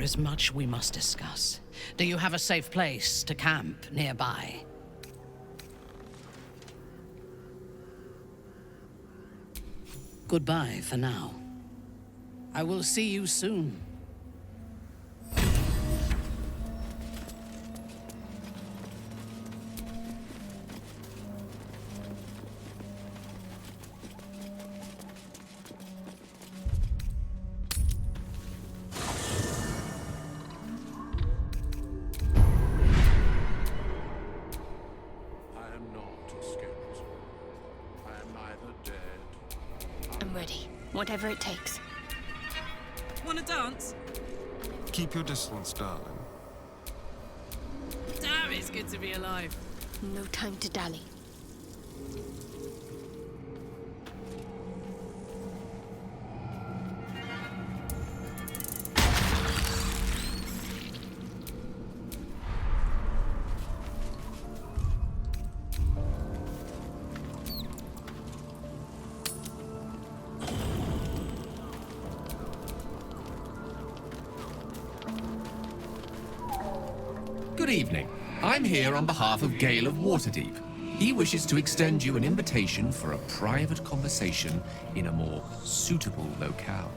is much we must discuss. Do you have a safe place to camp nearby? Goodbye for now. I will see you soon. I'm ready. Whatever it takes. Wanna dance? Keep your distance, darling. Damn, it's good to be alive. No time to dally. Good evening. I'm here on behalf of Gale of Waterdeep. He wishes to extend you an invitation for a private conversation in a more suitable locale.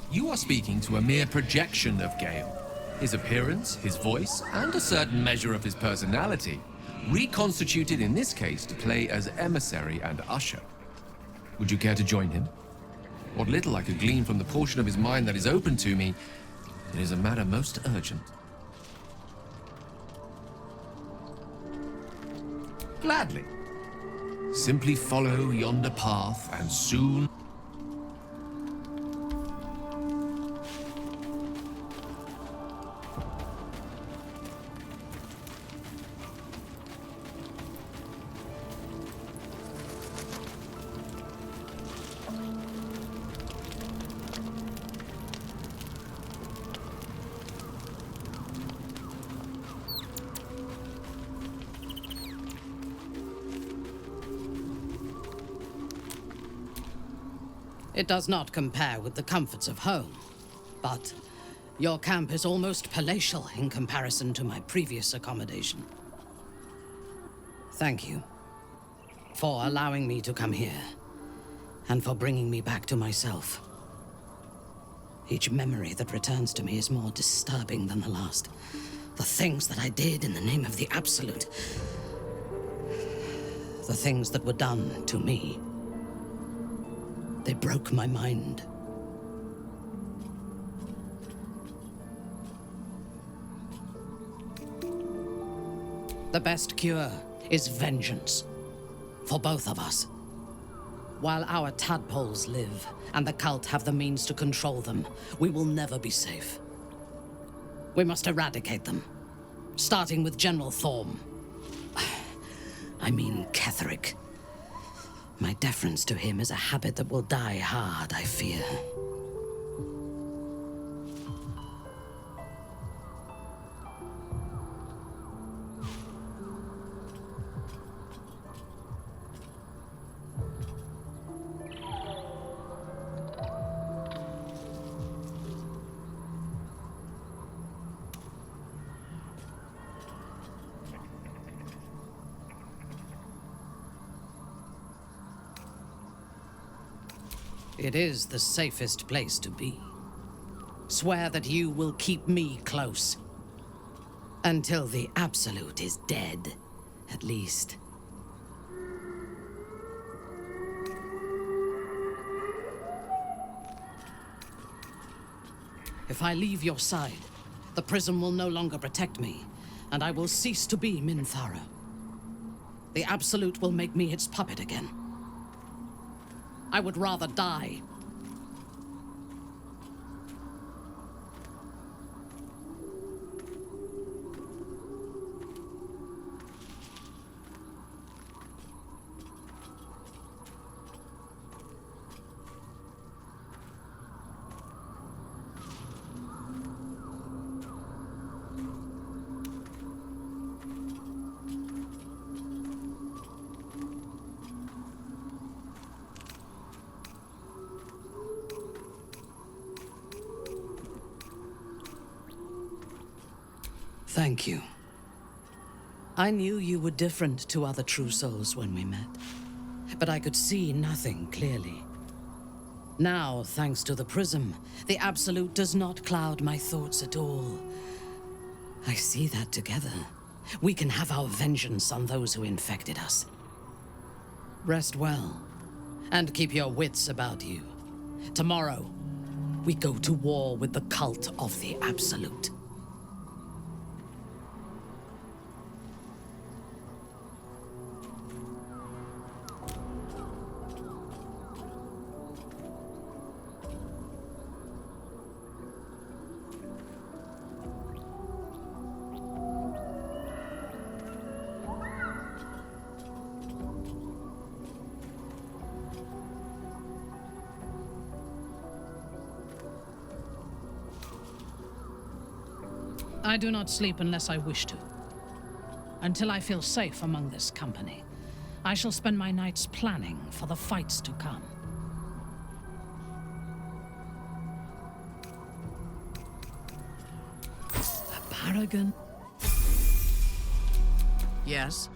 You are speaking to a mere projection of Gale. His appearance, his voice, and a certain measure of his personality, reconstituted in this case to play as emissary and usher. Would you care to join him? What little I could glean from the portion of his mind that is open to me, it is a matter most urgent. Gladly. Simply follow yonder path, and soon... It does not compare with the comforts of home, but your camp is almost palatial in comparison to my previous accommodation. Thank you for allowing me to come here, and for bringing me back to myself. Each memory that returns to me is more disturbing than the last. The things that I did in the name of the Absolute. The things that were done to me. They broke my mind. The best cure is vengeance. For both of us. While our tadpoles live, and the cult have the means to control them, we will never be safe. We must eradicate them. Starting with General Thorm. I mean Ketheric. My deference to him is a habit that will die hard, I fear. It is the safest place to be. Swear that you will keep me close. Until the Absolute is dead, at least. If I leave your side, the prism will no longer protect me, and I will cease to be Minthara. The Absolute will make me its puppet again. I would rather die. Thank you. I knew you were different to other true souls when we met, but I could see nothing clearly. Now, thanks to the prism, the Absolute does not cloud my thoughts at all. I see that together, we can have our vengeance on those who infected us. Rest well, and keep your wits about you. Tomorrow, we go to war with the cult of the Absolute. I do not sleep unless I wish to. Until I feel safe among this company, I shall spend my nights planning for the fights to come. A paragon? Yes?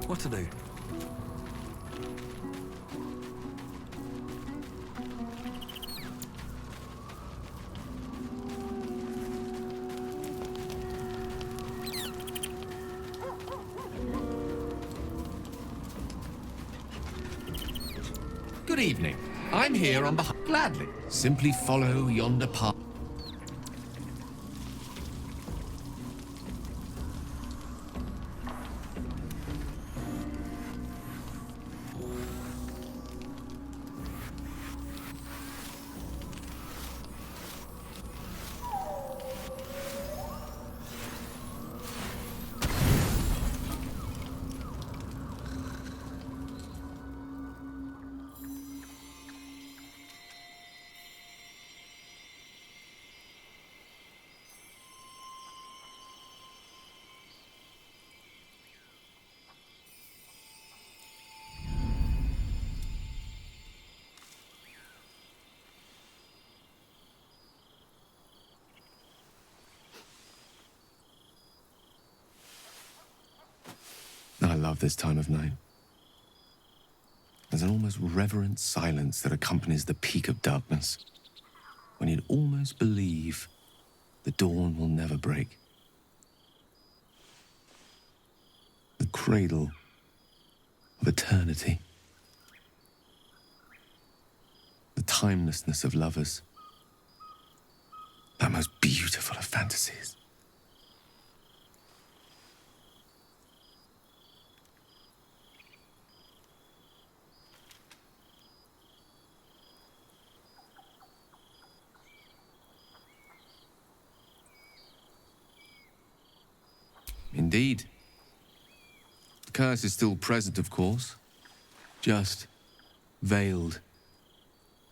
What to do? Good evening. I'm here on behalf. Gladly. Simply follow yonder path. love this time of night. There's an almost reverent silence that accompanies the peak of darkness, when you'd almost believe the dawn will never break. The cradle of eternity. The timelessness of lovers. That most beautiful of fantasies. Indeed. The curse is still present, of course. Just veiled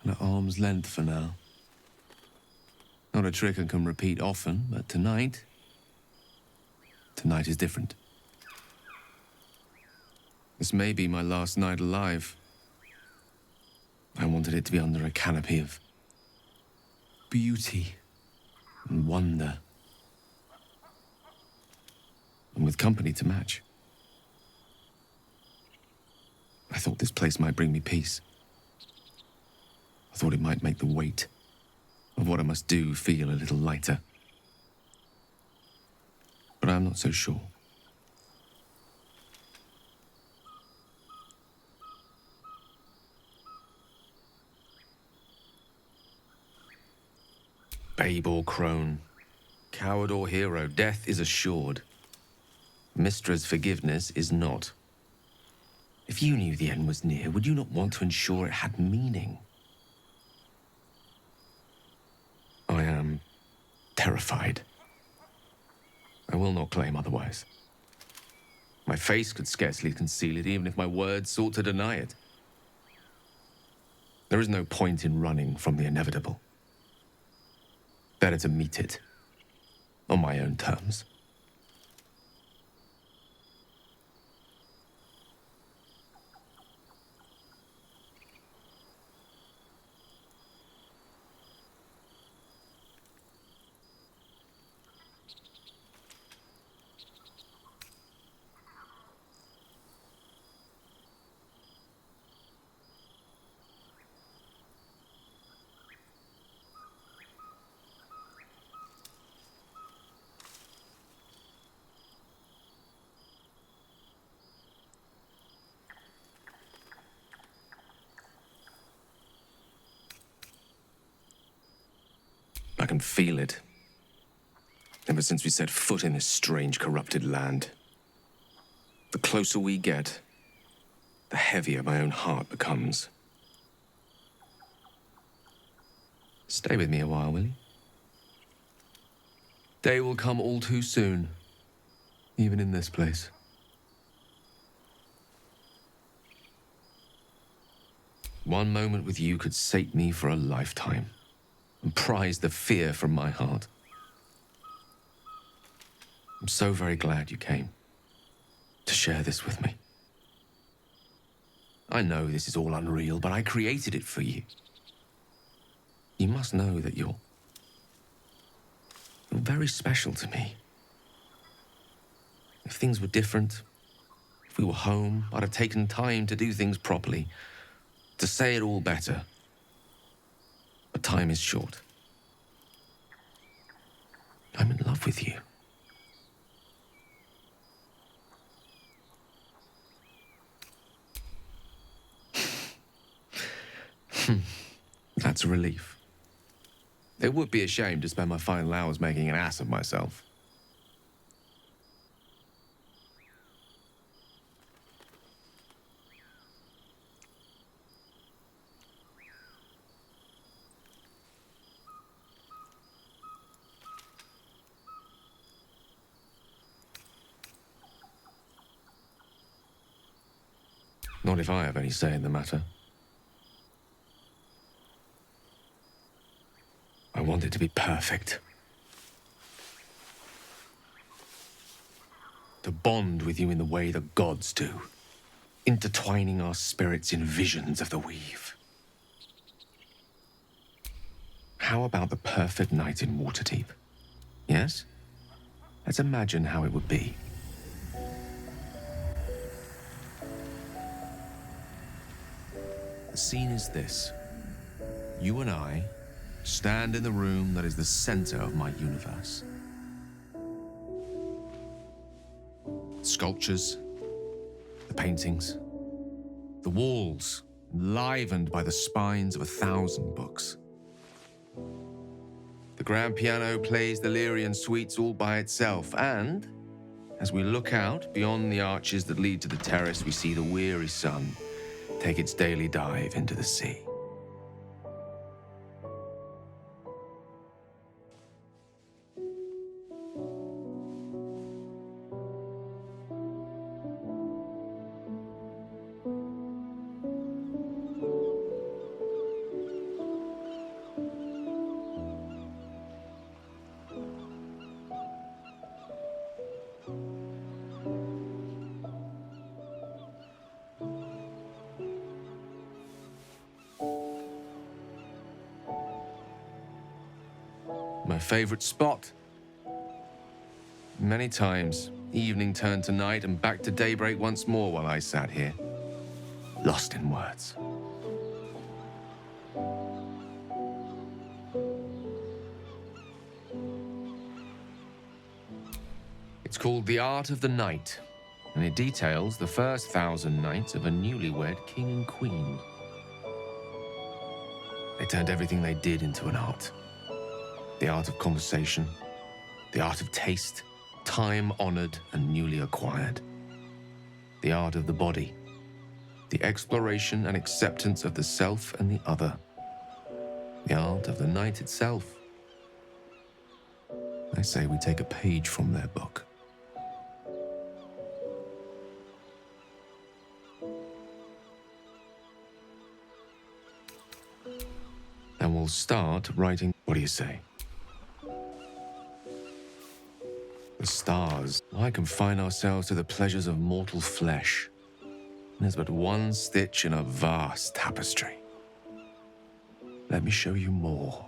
and at arm's length for now. Not a trick I can repeat often, but tonight is different. This may be my last night alive. I wanted it to be under a canopy of beauty and wonder. And with company to match. I thought this place might bring me peace. I thought it might make the weight of what I must do feel a little lighter. But I'm not so sure. Babe or crone, coward or hero, death is assured. Mistra's forgiveness is not. If you knew the end was near, would you not want to ensure it had meaning? I am terrified. I will not claim otherwise. My face could scarcely conceal it, even if my words sought to deny it. There is no point in running from the inevitable. Better to meet it on my own terms. I can feel it. Ever since we set foot in this strange, corrupted land. The closer we get, the heavier my own heart becomes. Stay with me a while, will you? Day will come all too soon, even in this place. One moment with you could sate me for a lifetime. And prize the fear from my heart. I'm so very glad you came to share this with me. I know this is all unreal, but I created it for you. You must know that you're very special to me. If things were different, if we were home, I'd have taken time to do things properly, to say it all better. But time is short. I'm in love with you. That's a relief. It would be a shame to spend my final hours making an ass of myself. Not if I have any say in the matter. I want it to be perfect. To bond with you in the way the gods do, intertwining our spirits in visions of the weave. How about the perfect night in Waterdeep? Yes? Let's imagine how it would be. The scene is this. You and I stand in the room that is the center of my universe. Sculptures, the paintings, the walls enlivened by the spines of 1,000 books. The grand piano plays the Larian suites all by itself, and as we look out beyond the arches that lead to the terrace, we see the weary sun take its daily dive into the sea. My favorite spot. Many times, evening turned to night and back to daybreak once more while I sat here, lost in words. It's called The Art of the Night, and it details the first 1,000 nights of a newlywed king and queen. They turned everything they did into an art. The art of conversation, the art of taste, time-honored and newly acquired. The art of the body, the exploration and acceptance of the self and the other. The art of the night itself. I say we take a page from their book. And we'll start writing. What do you say? The stars. Why confine ourselves to the pleasures of mortal flesh? There's but one stitch in a vast tapestry. Let me show you more.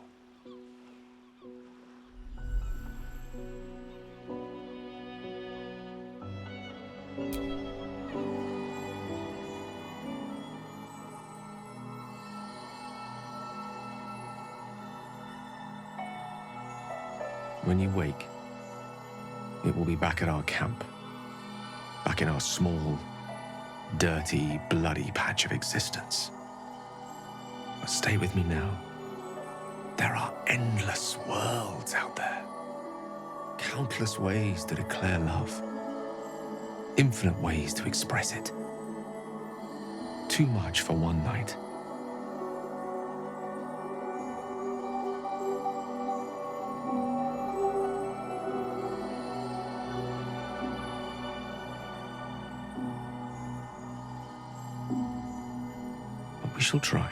When you wake, it will be back at our camp, back in our small, dirty, bloody patch of existence. But stay with me now. There are endless worlds out there. Countless ways to declare love. Infinite ways to express it. Too much for one night. We shall try.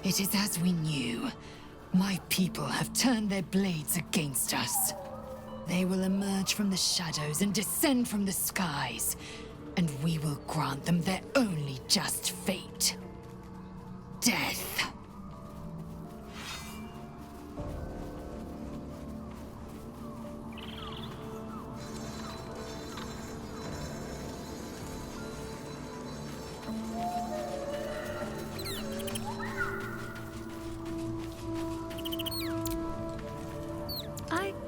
It is as we knew. My people have turned their blades against us. They will emerge from the shadows and descend from the skies, and we will grant them their only just fate. Death.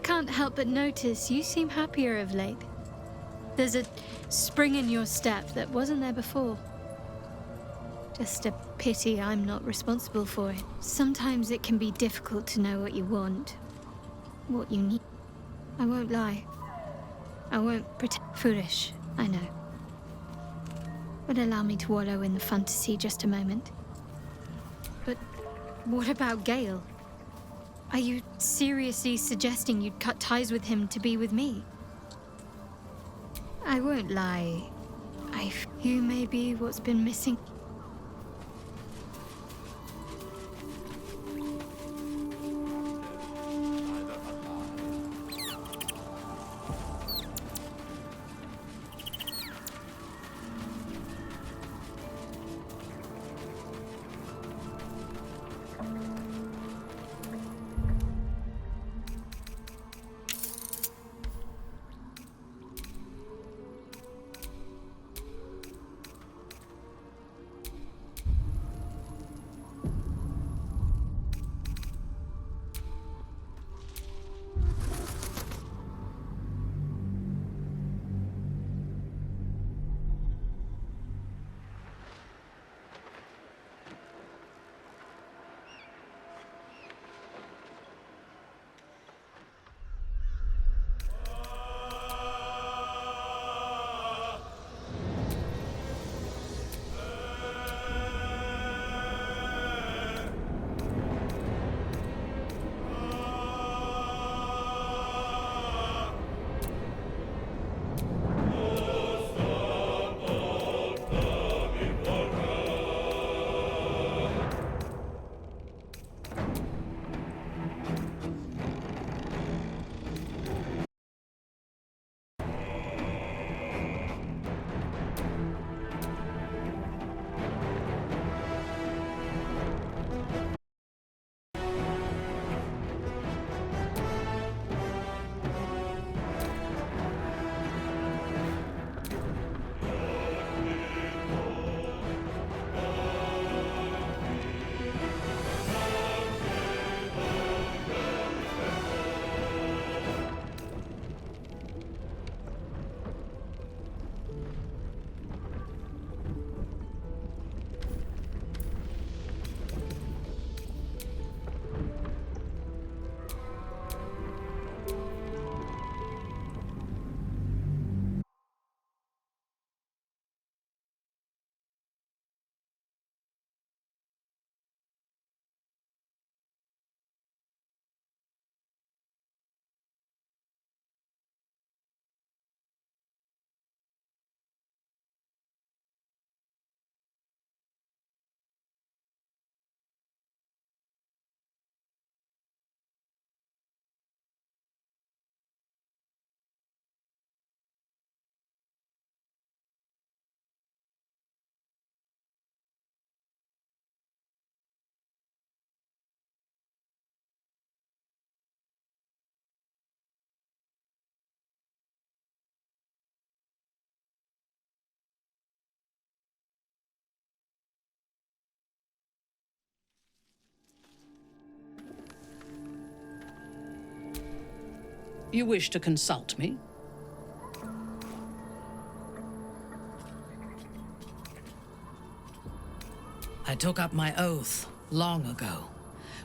Can't help but notice you seem happier of late. There's a spring in your step that wasn't there before. Just a pity I'm not responsible for it. Sometimes it can be difficult to know what you want, what you need. I won't lie. I won't pretend. Foolish, I know. But allow me to wallow in the fantasy just a moment. But what about Gale? Are you seriously suggesting you'd cut ties with him to be with me? I won't lie. You may be what's been missing. You wish to consult me? I took up my oath long ago,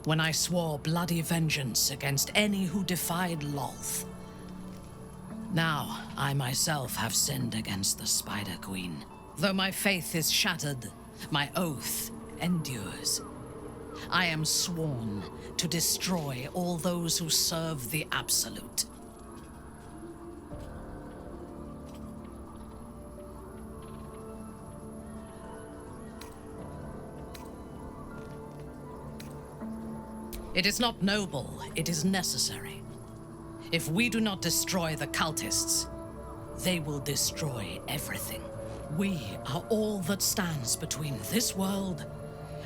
when I swore bloody vengeance against any who defied Lolth. Now, I myself have sinned against the Spider Queen. Though my faith is shattered, my oath endures. I am sworn to destroy all those who serve the Absolute. It is not noble, it is necessary. If we do not destroy the cultists, they will destroy everything. We are all that stands between this world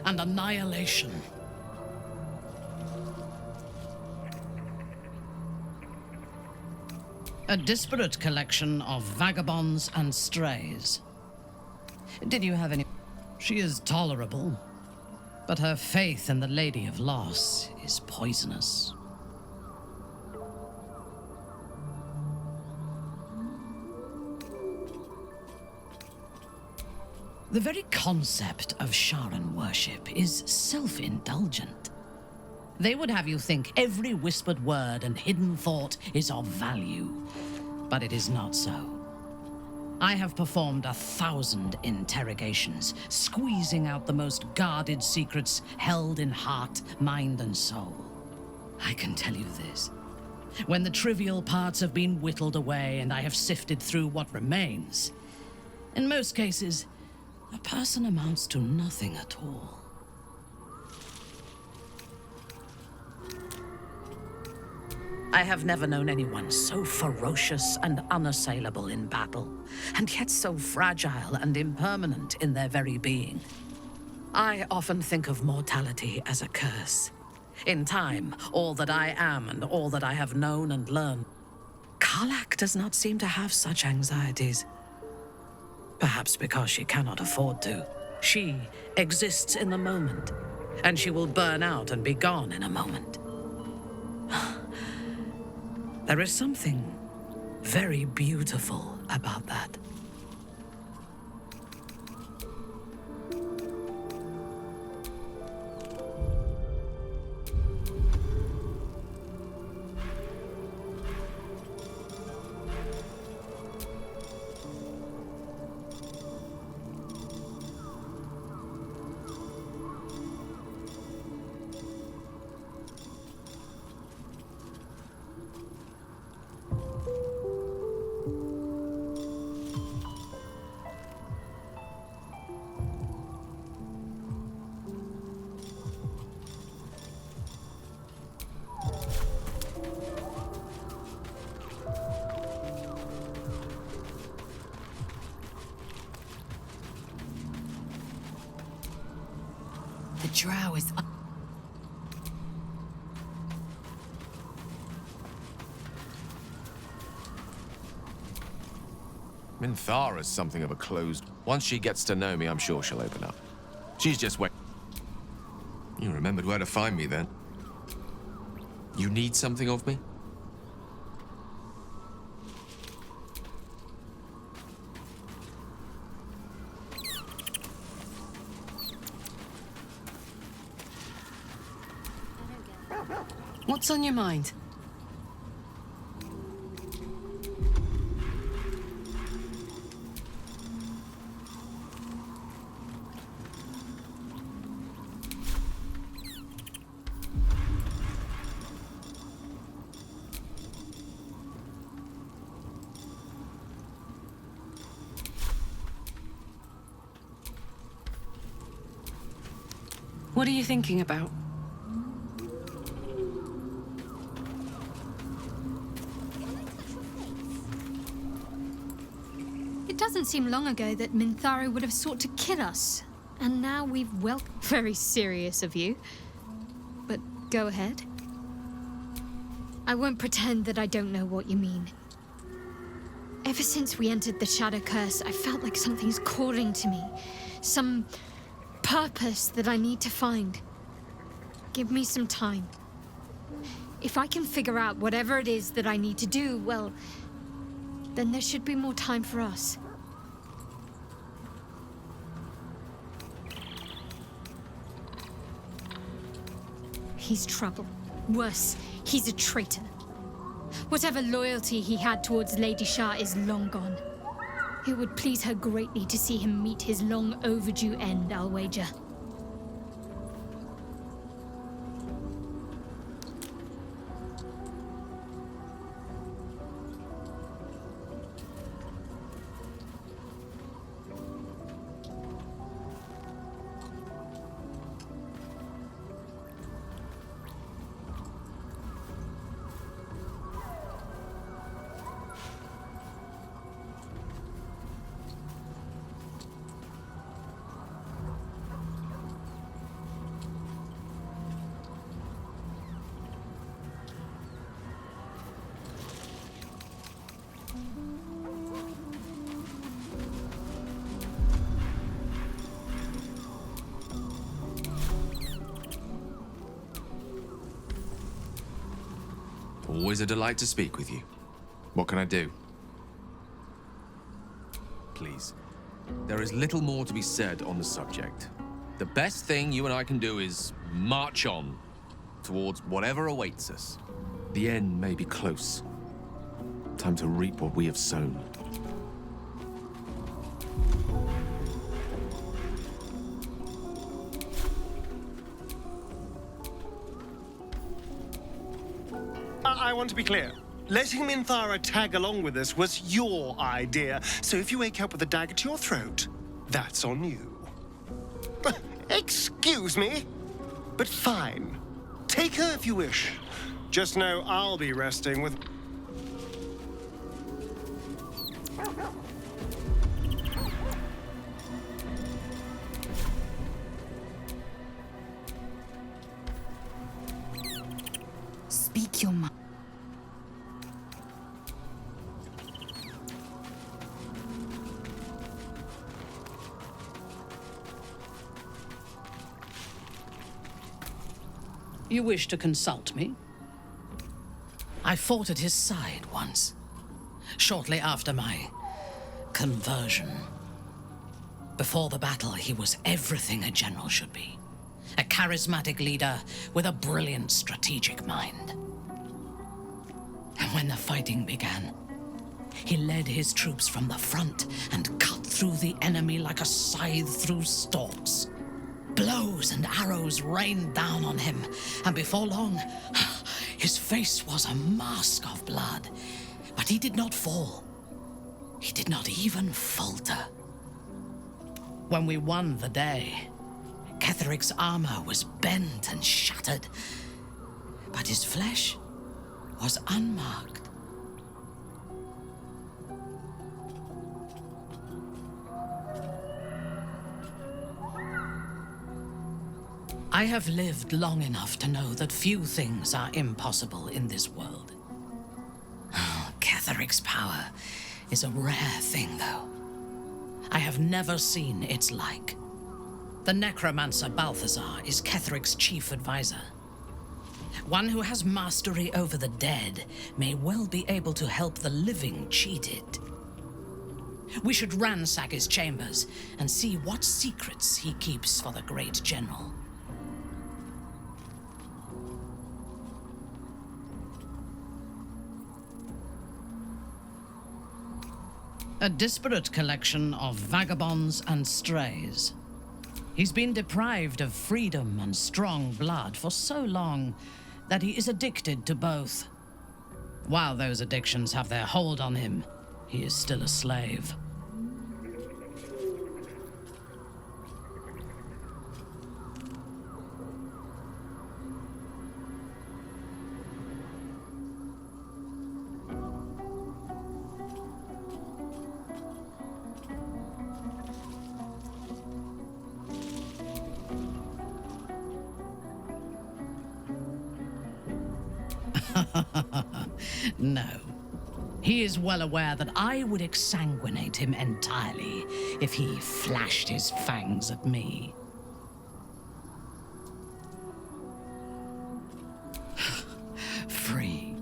and annihilation. A disparate collection of vagabonds and strays. Did you have any... She is tolerable, but her faith in the Lady of Loss is poisonous. The very concept of Sharan worship is self-indulgent. They would have you think every whispered word and hidden thought is of value, but it is not so. I have performed 1,000 interrogations, squeezing out the most guarded secrets held in heart, mind, and soul. I can tell you this. When the trivial parts have been whittled away and I have sifted through what remains, in most cases, a person amounts to nothing at all. I have never known anyone so ferocious and unassailable in battle, and yet so fragile and impermanent in their very being. I often think of mortality as a curse. In time, all that I am and all that I have known and learned. Karlach does not seem to have such anxieties. Perhaps because she cannot afford to. She exists in the moment, and she will burn out and be gone in a moment. There is something very beautiful about that. The drow is... Minthara's something of a closed... Once she gets to know me, I'm sure she'll open up. She's just wait. You remembered where to find me then. You need something of me? What's on your mind? What are you thinking about? It doesn't seem long ago that Minthara would have sought to kill us. And now we've Very serious of you. But go ahead. I won't pretend that I don't know what you mean. Ever since we entered the Shadow Curse, I felt like something's calling to me. Some purpose that I need to find. Give me some time. If I can figure out whatever it is that I need to do, well, then there should be more time for us. He's trouble. Worse, he's a traitor. Whatever loyalty he had towards Lady Shah is long gone. It would please her greatly to see him meet his long overdue end, I'll wager. Always a delight to speak with you. What can I do? Please, there is little more to be said on the subject. The best thing you and I can do is march on towards whatever awaits us. The end may be close. Time to reap what we have sown. I want to be clear. Letting Minthara tag along with us was your idea, so if you wake up with a dagger to your throat, that's on you. Excuse me? But fine. Take her if you wish. Just know I'll be resting with... Speak your mind. You wish to consult me? I fought at his side once, shortly after my conversion. Before the battle, he was everything a general should be. A charismatic leader with a brilliant strategic mind. And when the fighting began, he led his troops from the front and cut through the enemy like a scythe through stalks. Blows and arrows rained down on him, and before long, his face was a mask of blood. But he did not fall. He did not even falter. When we won the day, Ketheric's armor was bent and shattered, but his flesh was unmarked. I have lived long enough to know that few things are impossible in this world. Ketheric's power is a rare thing, though. I have never seen its like. The necromancer Balthazar is Ketheric's chief advisor. One who has mastery over the dead may well be able to help the living cheat it. We should ransack his chambers and see what secrets he keeps for the great general. A disparate collection of vagabonds and strays. He's been deprived of freedom and strong blood for so long that he is addicted to both. While those addictions have their hold on him, he is still a slave. No. He is well aware that I would exsanguinate him entirely if he flashed his fangs at me. Free.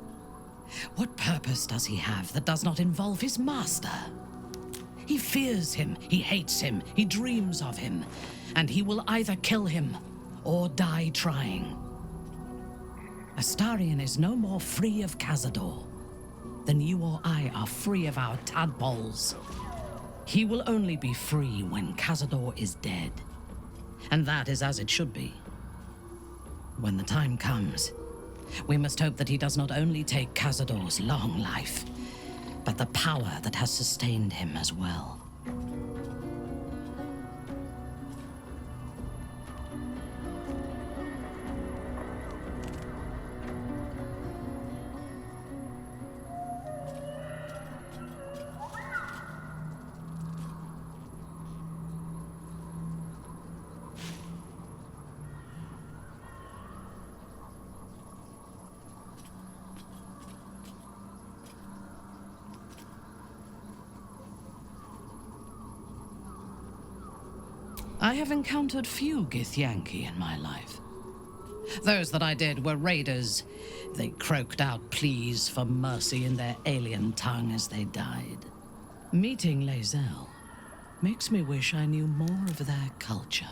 What purpose does he have that does not involve his master? He fears him, he hates him, he dreams of him, and he will either kill him or die trying. Astarion is no more free of Cazador than you or I are free of our tadpoles. He will only be free when Cazador is dead. And that is as it should be. When the time comes, we must hope that he does not only take Cazador's long life, but the power that has sustained him as well. I have encountered few Githyanki in my life. Those that I did were raiders. They croaked out pleas for mercy in their alien tongue as they died. Meeting Lae'zel makes me wish I knew more of their culture.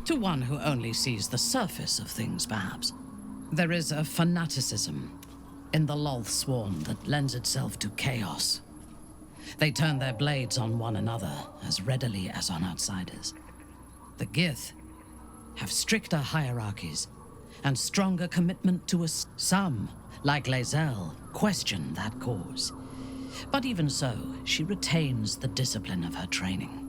To one who only sees the surface of things, perhaps, there is a fanaticism in the Lothsworn that lends itself to chaos. They turn their blades on one another as readily as on outsiders. The Gith have stricter hierarchies and stronger commitment to us. Some, like Lae'zel, question that cause. But even so, she retains the discipline of her training.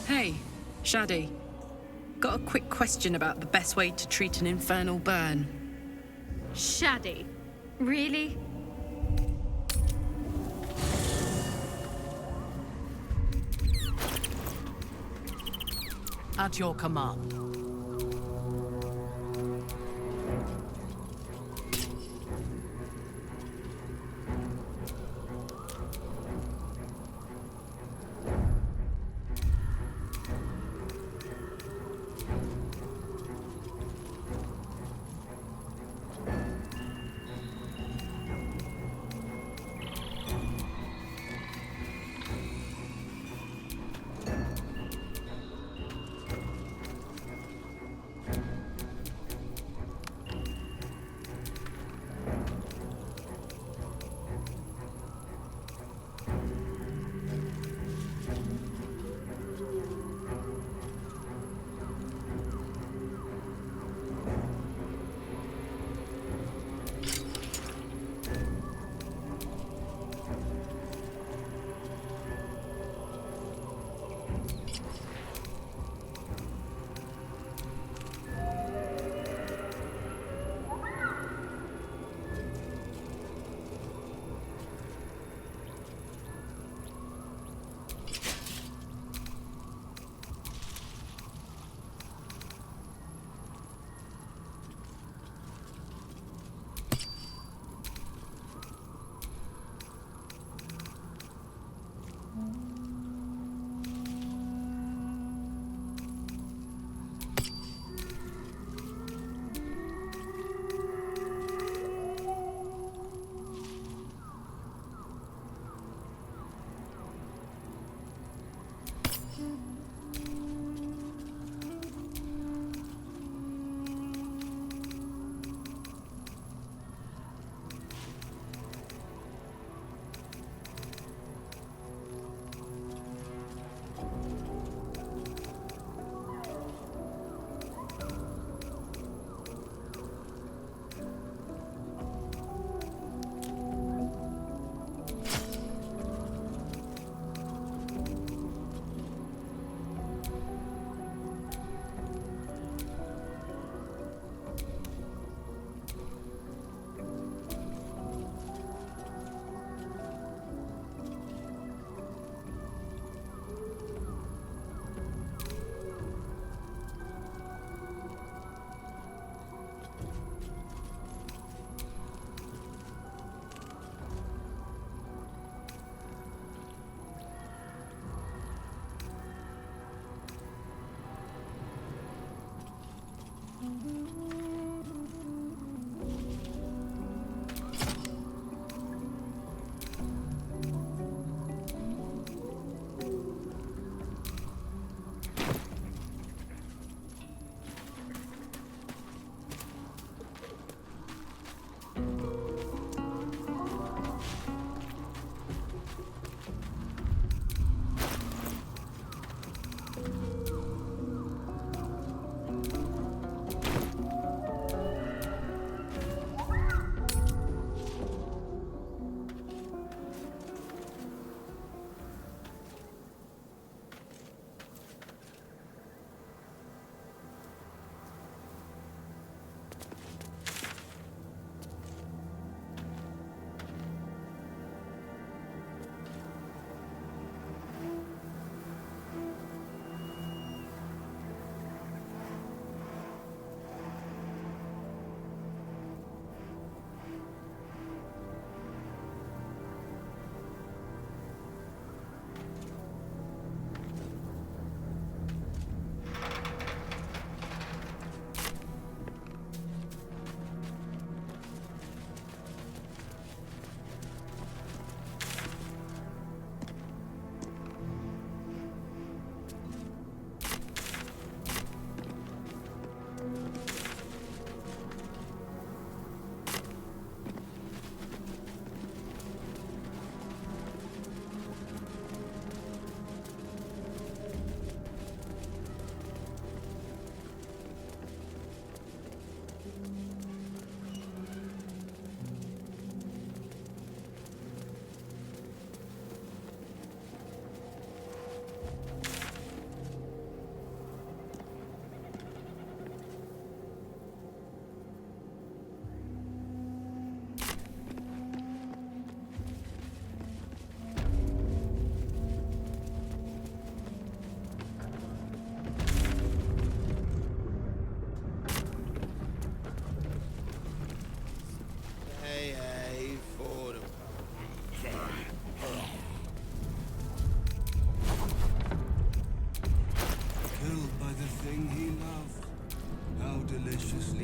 Hey, Shadi. Got a quick question about the best way to treat an infernal burn. Shadi. Really? At your command.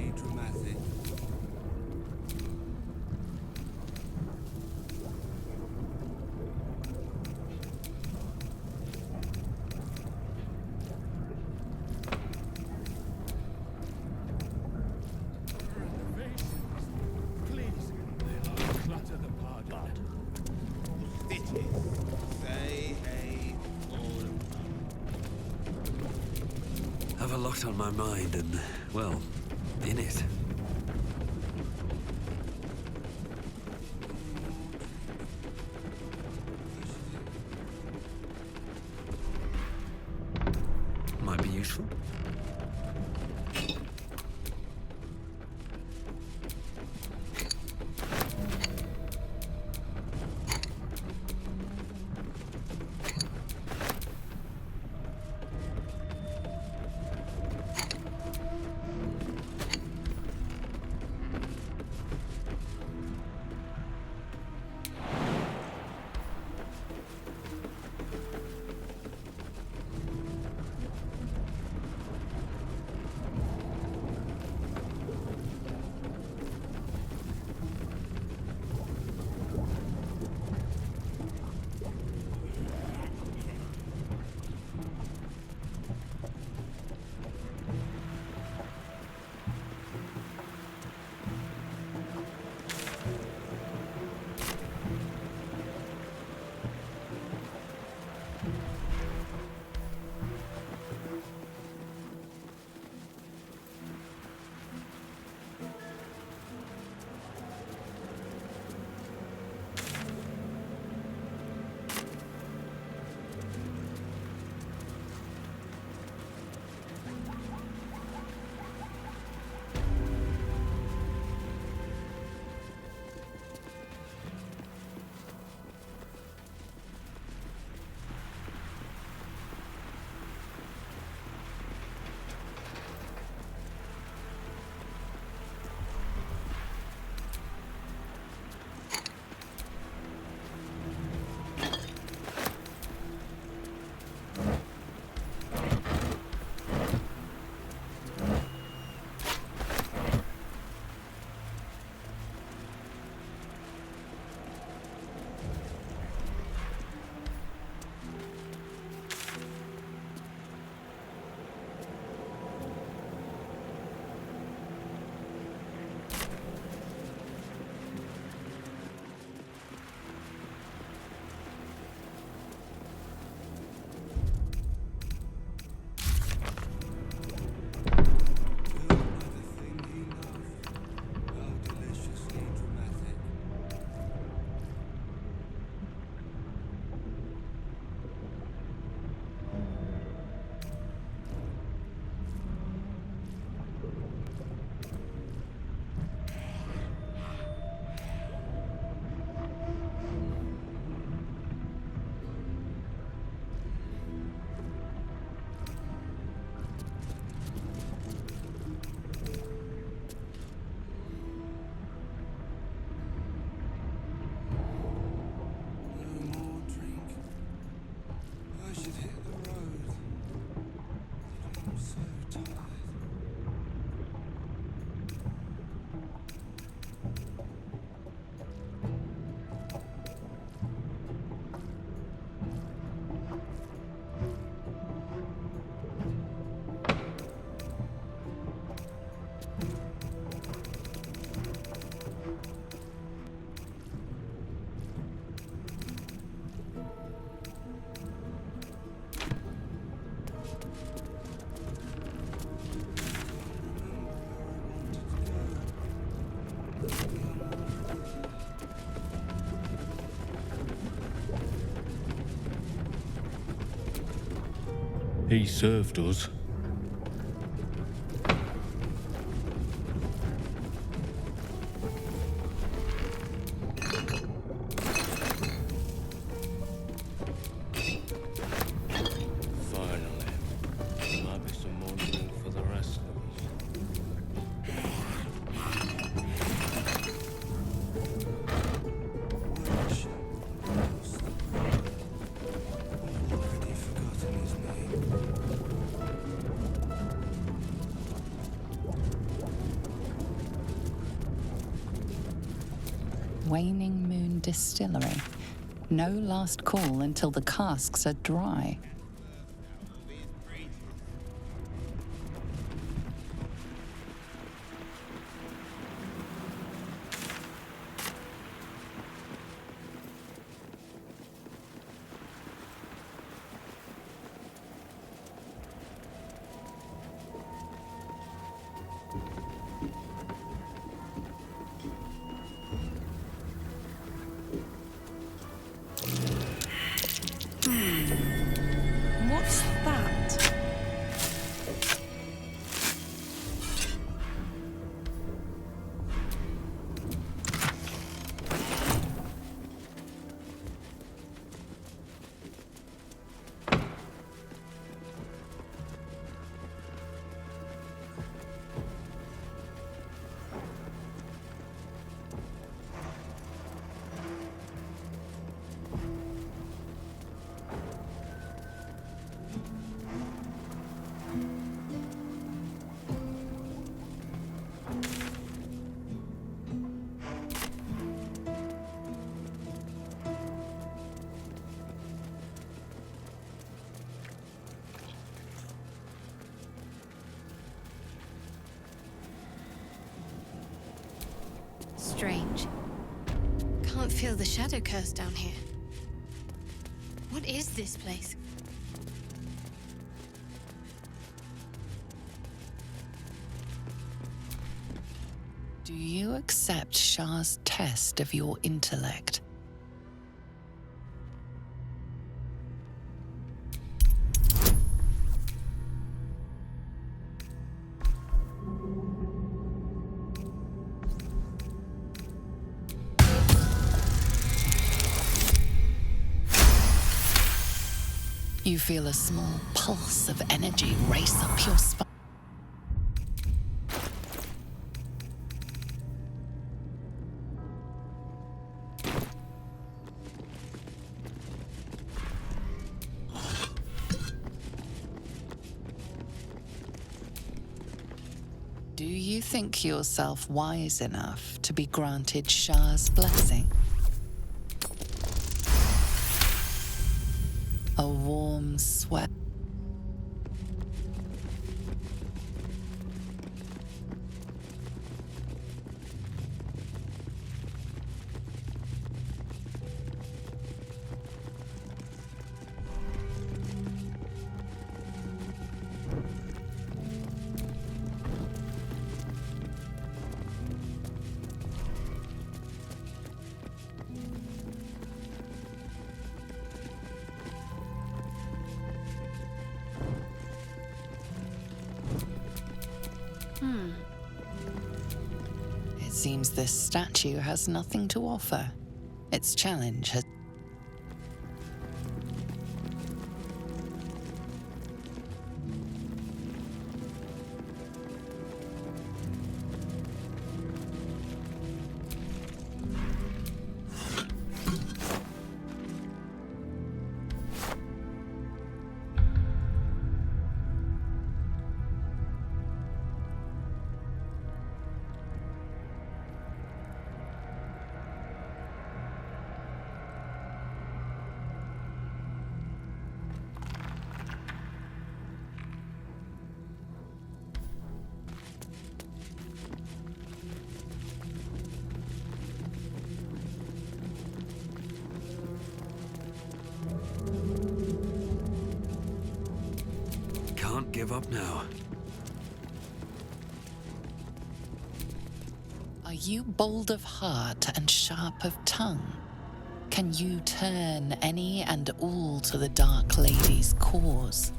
dangerously dramatic. Have a lot on my mind and, well, in it. Might be useful. He served us. Waning Moon Distillery. No last call until the casks are dry. What's that? Strange. Can't feel the shadow curse down here. What is this place? Do you accept Shah's test of your intellect? You feel a small pulse of energy race up your spine. Do you think yourself wise enough to be granted Shah's blessing? A warm sweat. It seems this statue has nothing to offer. Its challenge has... Can't give up now. Are you bold of heart and sharp of tongue? Can you turn any and all to the Dark Lady's cause?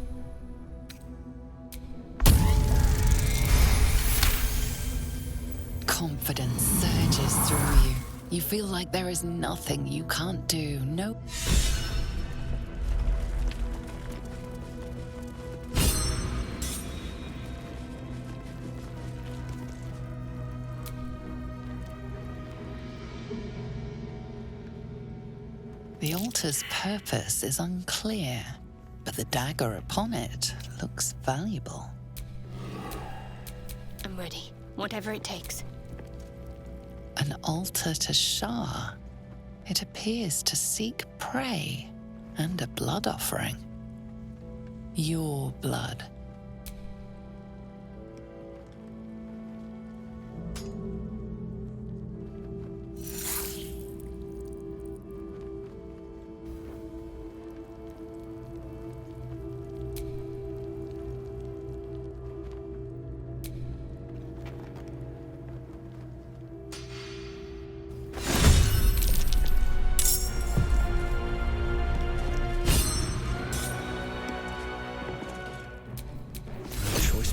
Confidence surges through you. You feel like there is nothing you can't do. No. The altar's purpose is unclear, but the dagger upon it looks valuable. I'm ready. Whatever it takes. An altar to Shah. It appears to seek prey and a blood offering. Your blood.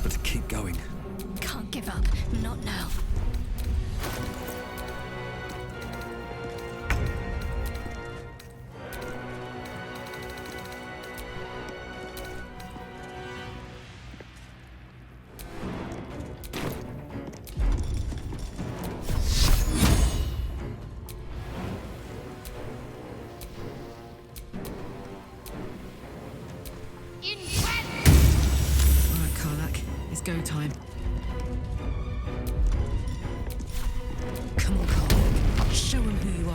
But to keep going. Can't give up. Not now. Go time. Come on, Carl. Show him who you are.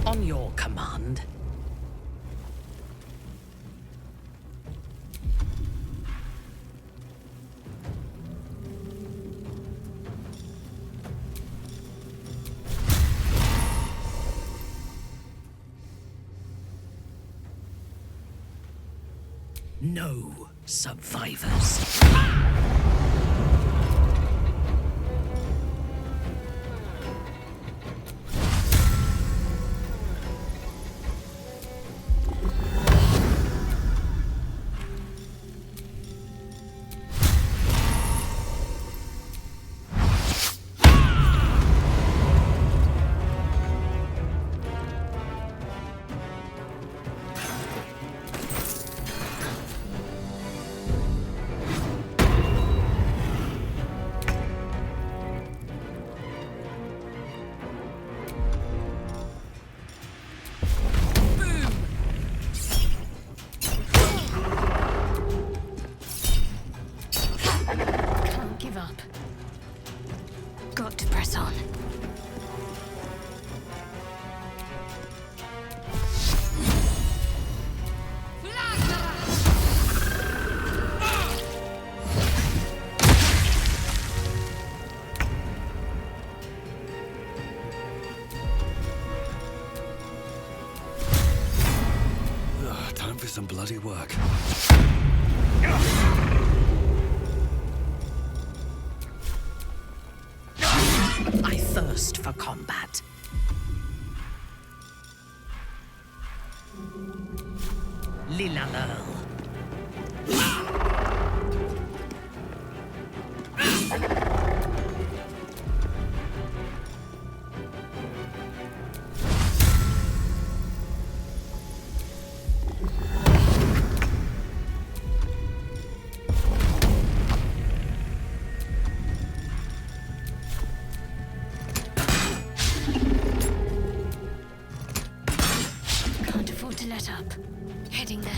On your command. No survivors. Got to press on. Time for some bloody work. I thirst for combat. Lilanel. Can't afford to let up. Heading there.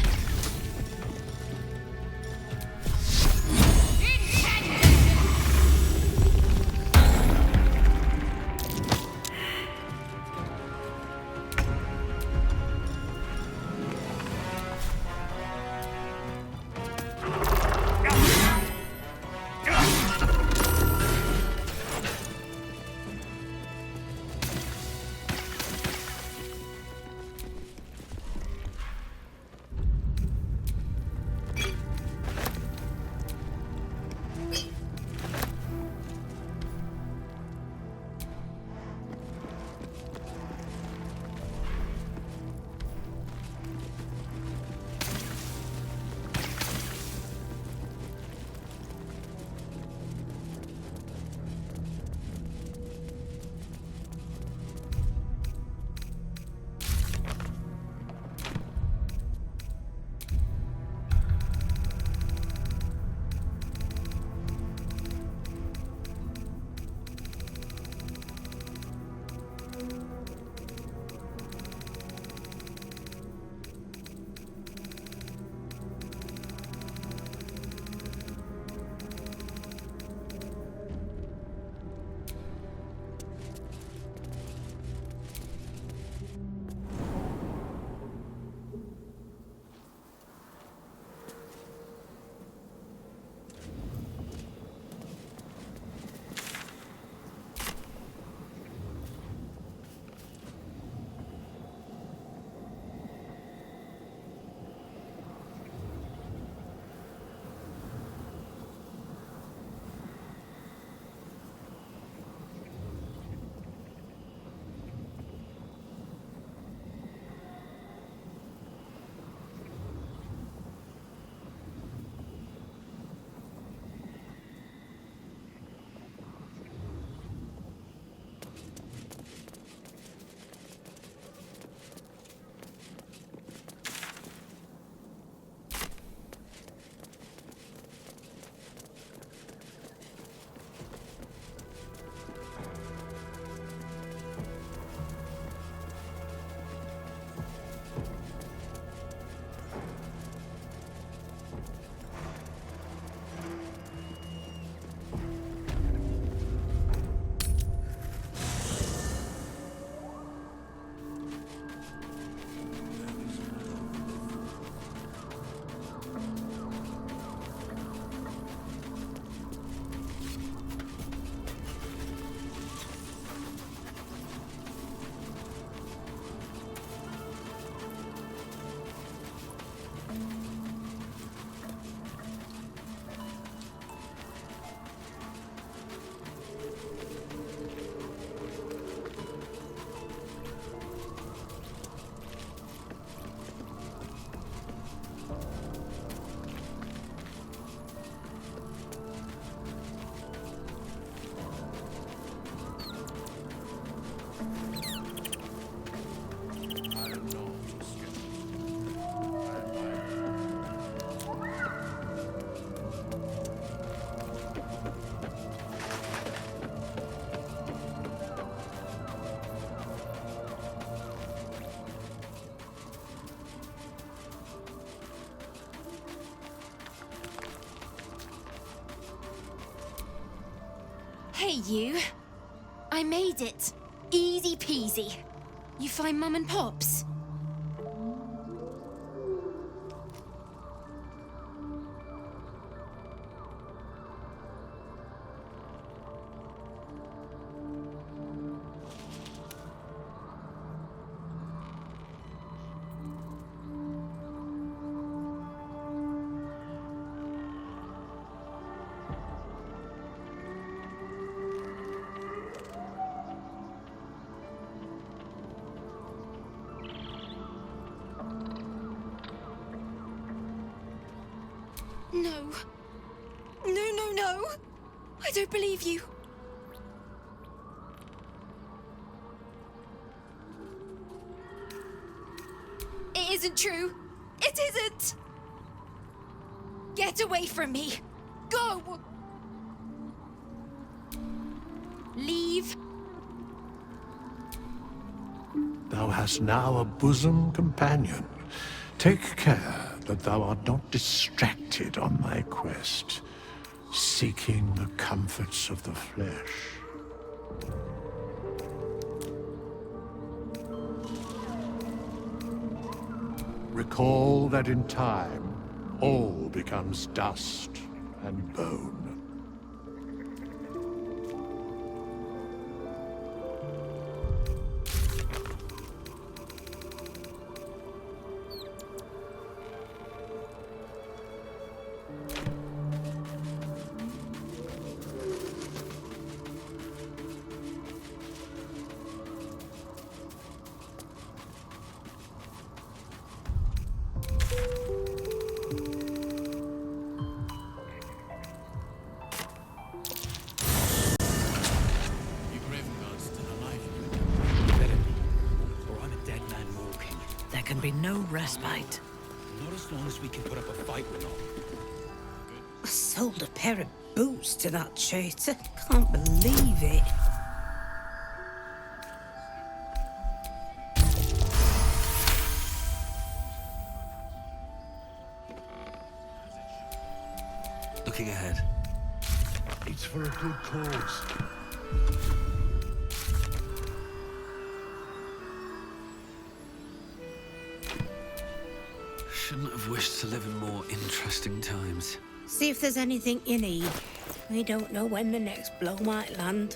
Hey, you. I made it. Easy peasy. You find Mum and Pops? No. No. I don't believe you. It isn't true. It isn't. Get away from me. Go. Leave. Thou hast now a bosom companion. Take care that thou art not distracted on thy quest, seeking the comforts of the flesh. Recall that in time, all becomes dust and bone. There can be no respite. Not as long as we can put up a fight with them. I sold a pair of boots to that traitor. Can't believe it. Looking ahead. It's for a good cause. Shouldn't have wished to live in more interesting times. See if there's anything you need. We don't know when the next blow might land.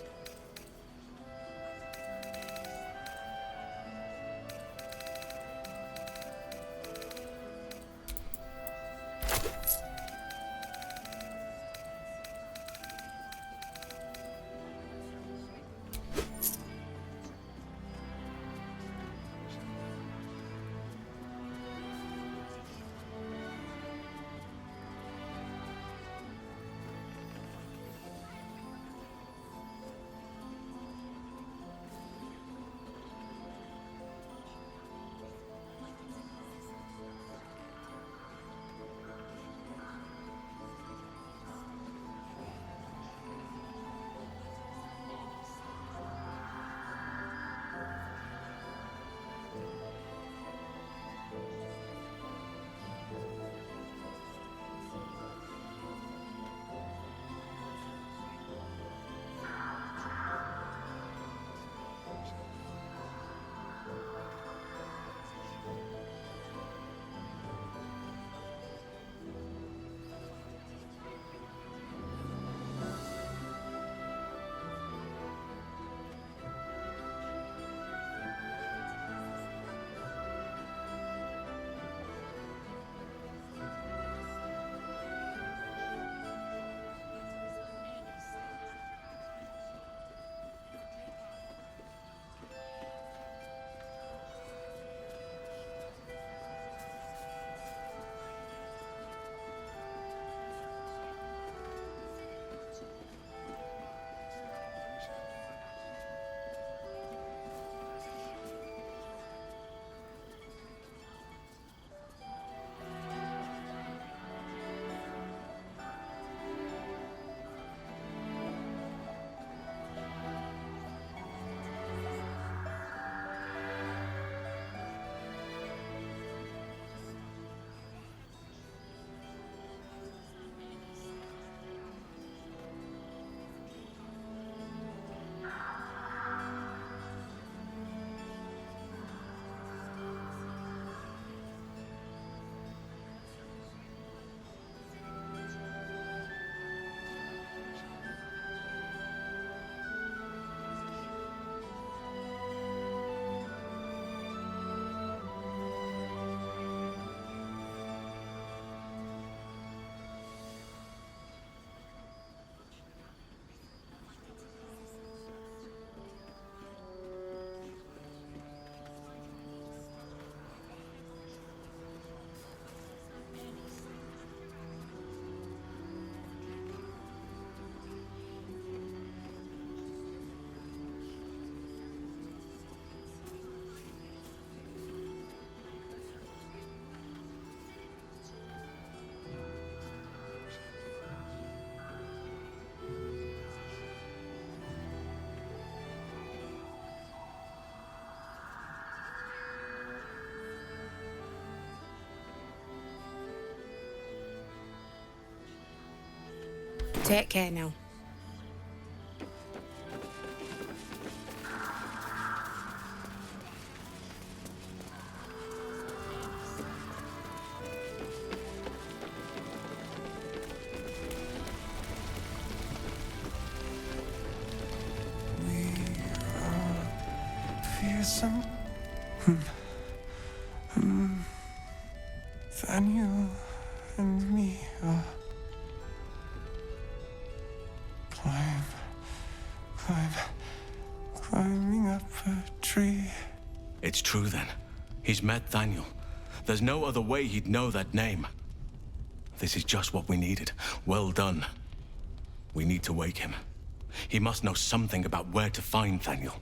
Take care now. Fearsome. Daniel and me are climbing up a tree. It's true then. He's met Daniel. There's no other way he'd know that name. This is just what we needed. Well done. We need to wake him. He must know something about where to find Daniel.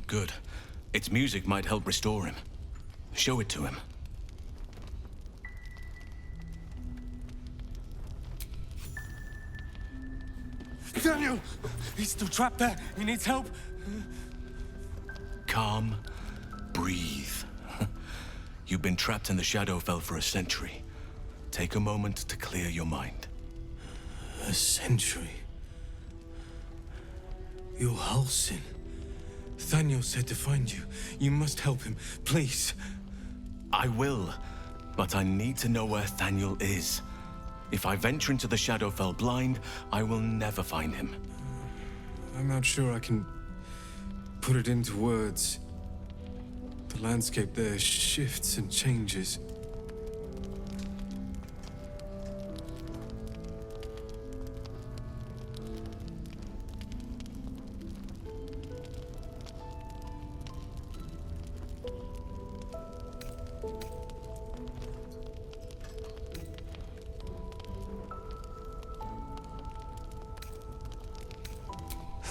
Good. Its music might help restore him. Show it to him. Daniel! He's still trapped there. He needs help. Calm. Breathe. You've been trapped in the Shadowfell for a century. Take a moment to clear your mind. A century? You're Halsin. Daniel said to find you. You must help him, please. I will, but I need to know where Daniel is. If I venture into the Shadowfell blind, I will never find him. I'm not sure I can put it into words. The landscape there shifts and changes.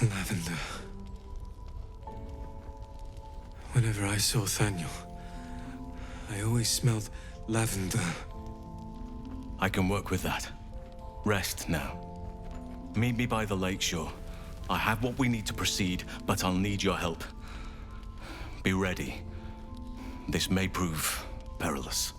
Lavender. Whenever I saw Daniel, I always smelled lavender. I can work with that. Rest now. Meet me by the lakeshore. I have what we need to proceed, but I'll need your help. Be ready. This may prove perilous.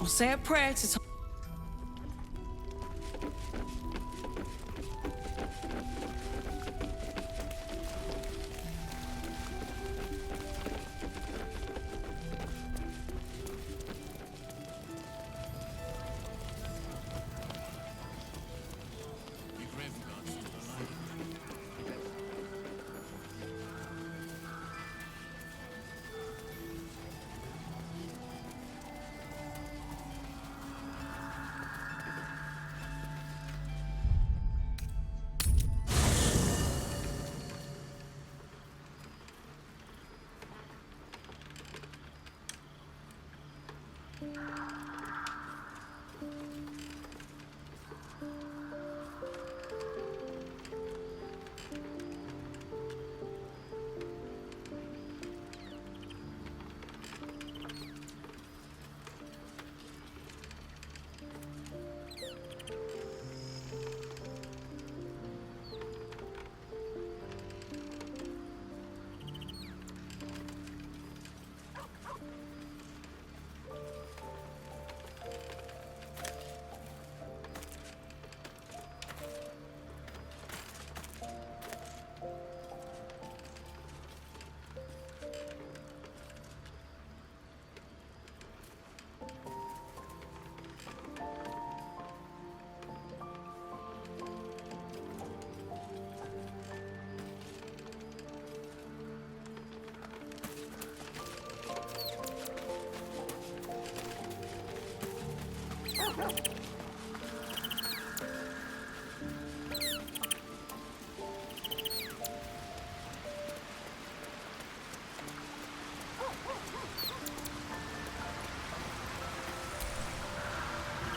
I'll say a prayer to...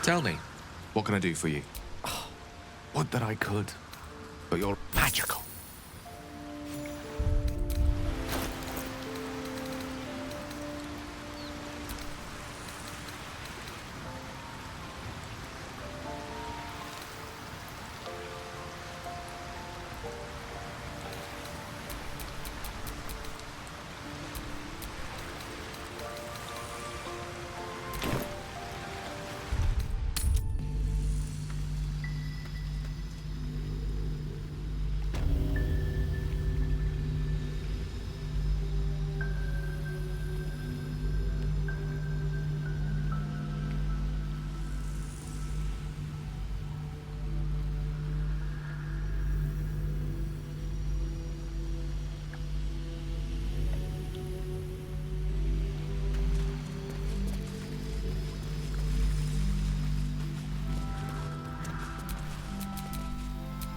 Tell me, what can I do for you? Would that I could, but you're magical.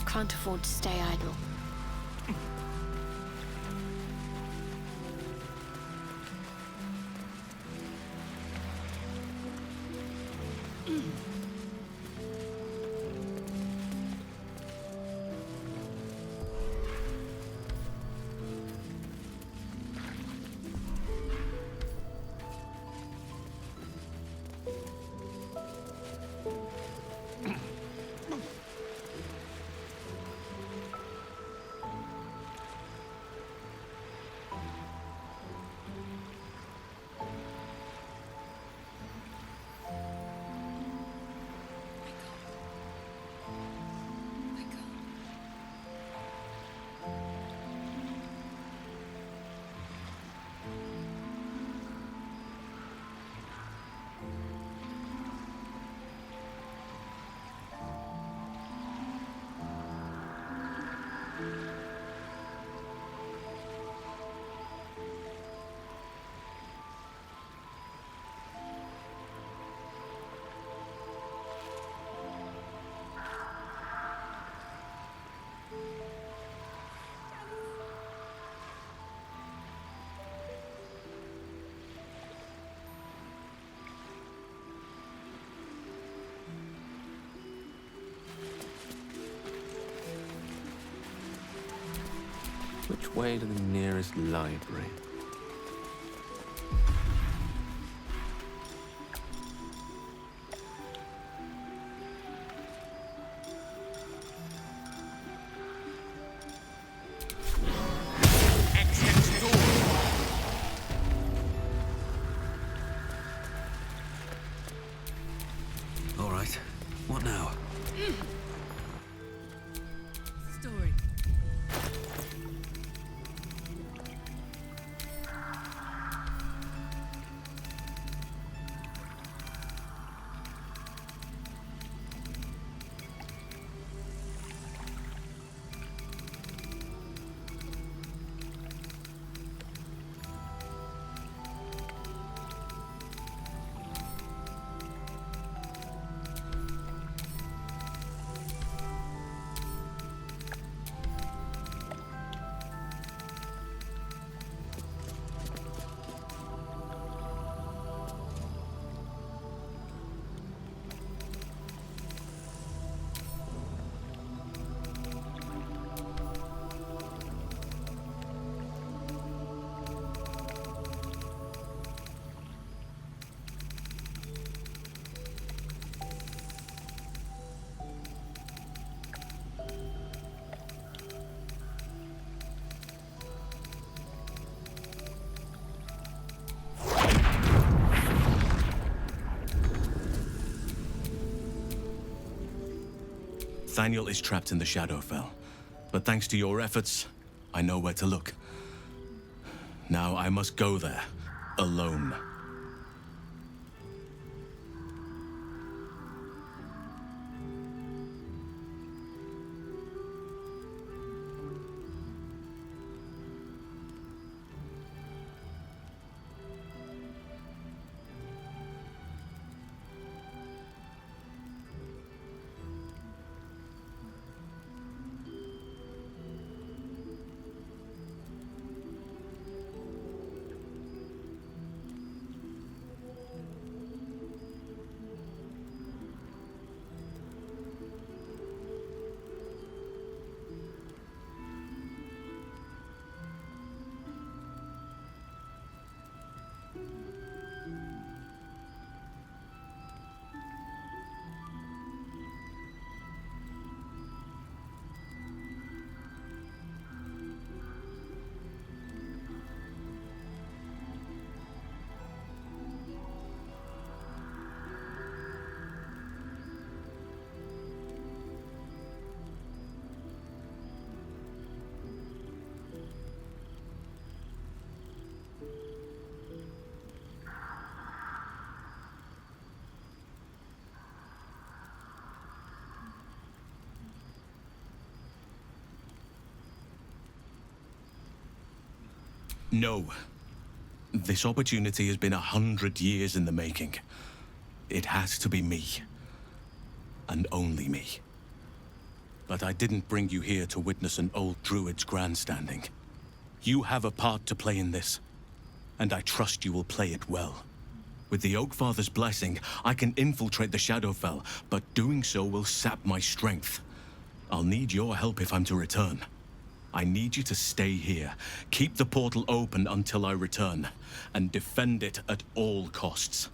Can't afford to stay idle. Which way to the nearest library? Thaniel is trapped in the Shadowfell, but thanks to your efforts, I know where to look. Now I must go there, alone. No. This opportunity has been 100 years in the making. It has to be me. And only me. But I didn't bring you here to witness an old druid's grandstanding. You have a part to play in this, and I trust you will play it well. With the Oakfather's blessing, I can infiltrate the Shadowfell, but doing so will sap my strength. I'll need your help if I'm to return. I need you to stay here, keep the portal open until I return, and defend it at all costs.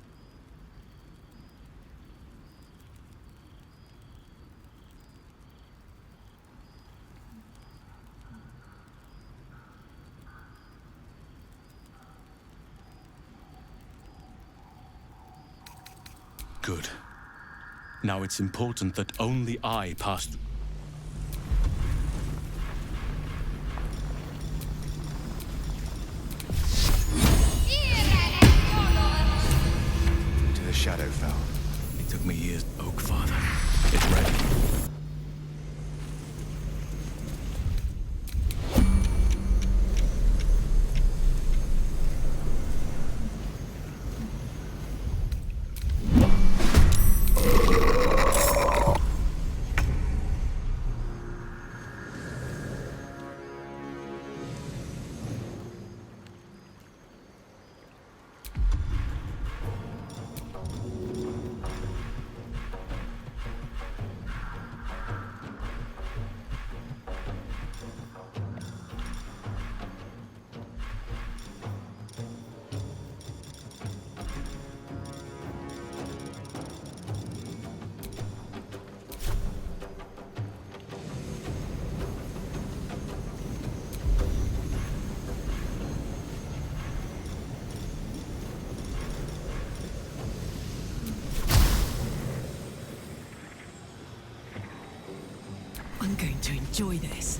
Good. Now it's important that only I pass through. To the Shadowfell. It took me years, Oakfather. It's ready. I'm going to enjoy this.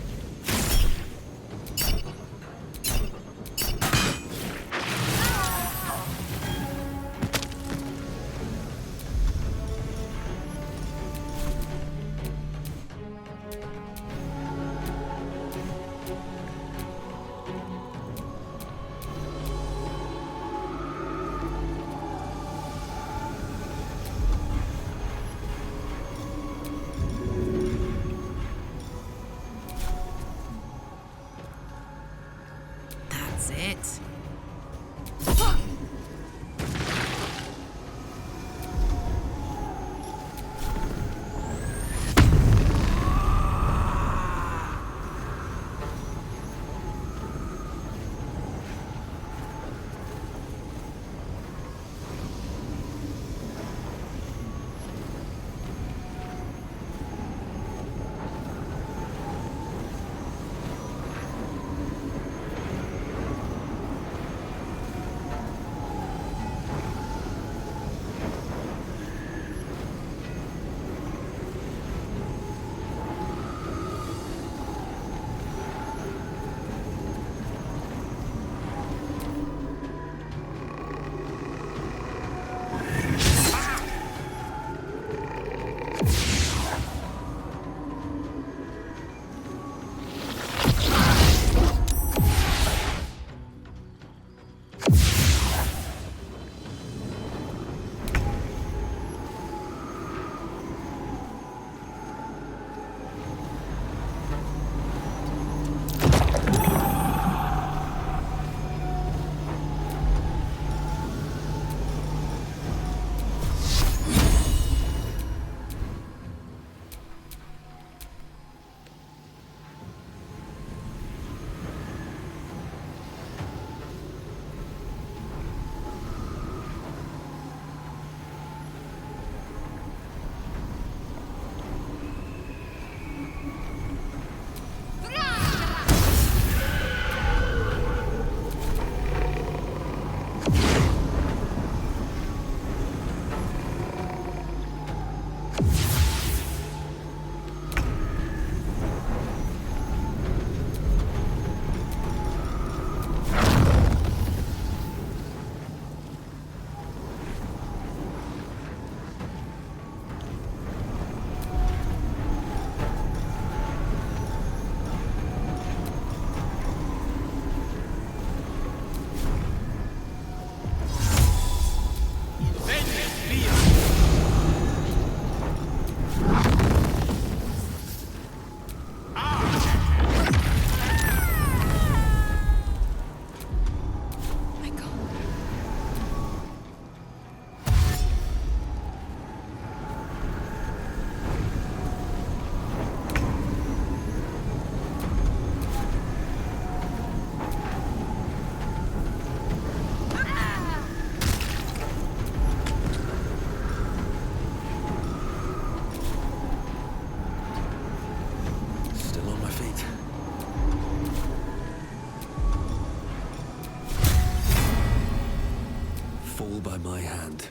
fall by my hand.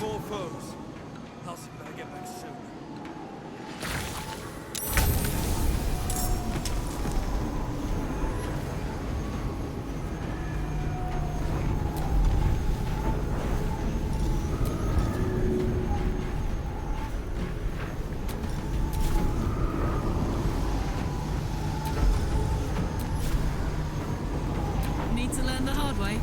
More foes. Halsey better get back soon. Need to learn the hard way.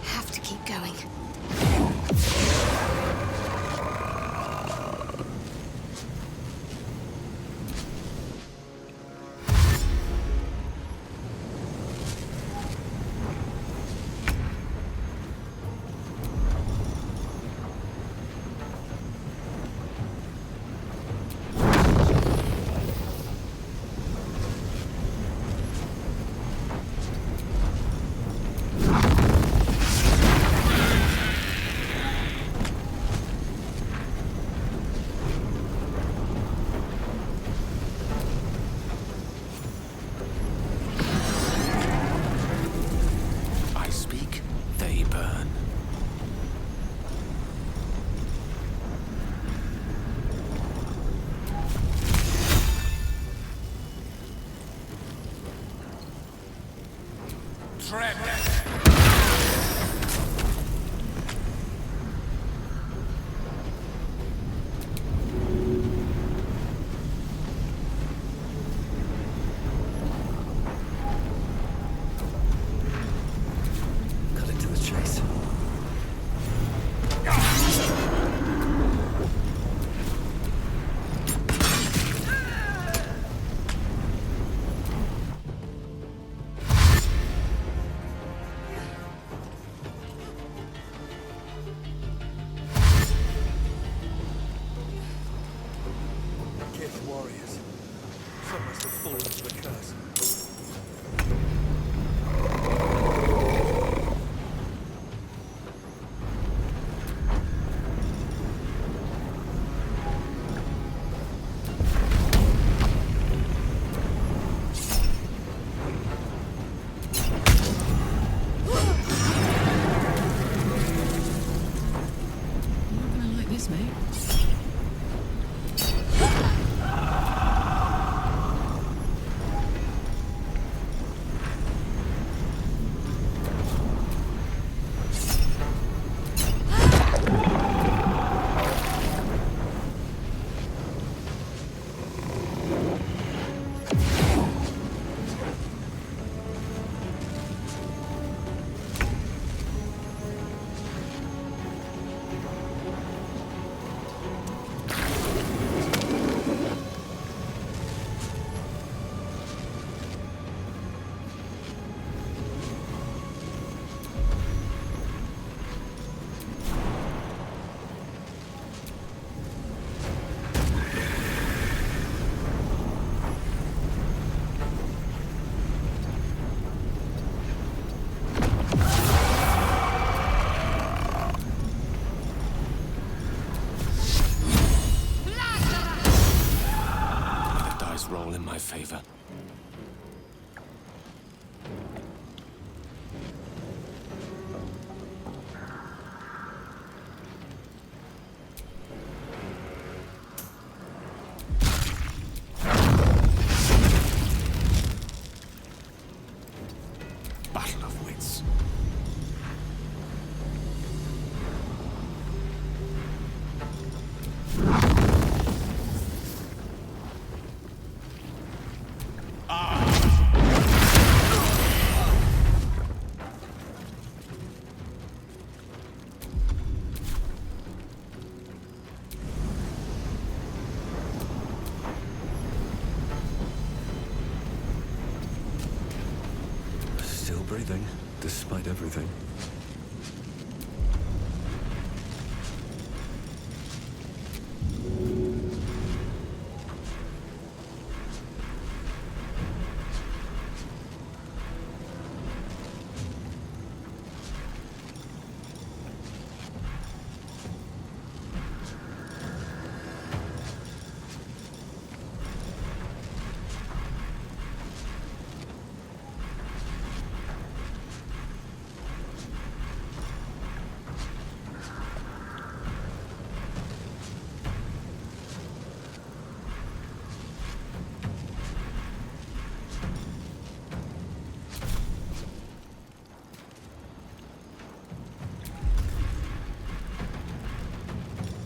Have to keep going. I speak, they burn. Tread! Cutting to the chase. breathing, despite everything.